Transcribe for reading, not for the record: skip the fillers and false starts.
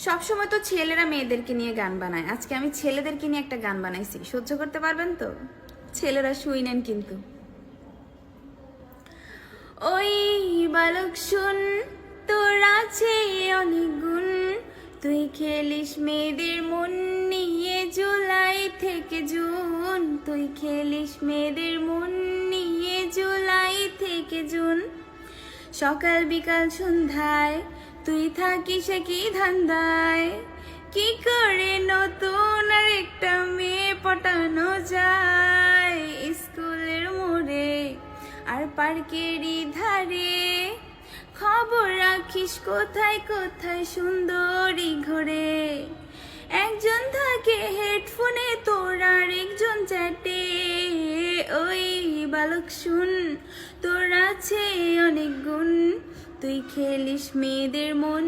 সবসময় তো ছেলেরা মেয়েদেরকে নিয়ে গান বানায়, আজকে আমি ছেলেদেরকে নিয়ে একটা গান বানাইছি, সহ্য করতে পারবেন তো? ছেলেরা শুই নেন কিন্তু। ওই বালক শুন, তোর আছে অনেক গুণ, তুই খেলিস মেয়েদের মন নিয়ে জুলাই থেকে জুন, তুই খেলিস মেয়েদের মন নিয়ে জুলাই থেকে জুন। সকাল বিকাল সন্ধ্যায় তুই থাকিস কি ধান্দায়, কি করে নতুন আর একটা মেয়ে পটানো যায় স্কুলের মোড়ে আর পার্কেরই ধারে। খবর রাখিস কোথায় কোথায় সুন্দরী ঘরে, একজন থাকে হেডফোনে তোর আর একজন চ্যাটে। ওই বালক শুন, তোর আছে অনেক গুণ, তুই খেলিস মেয়েদের মন।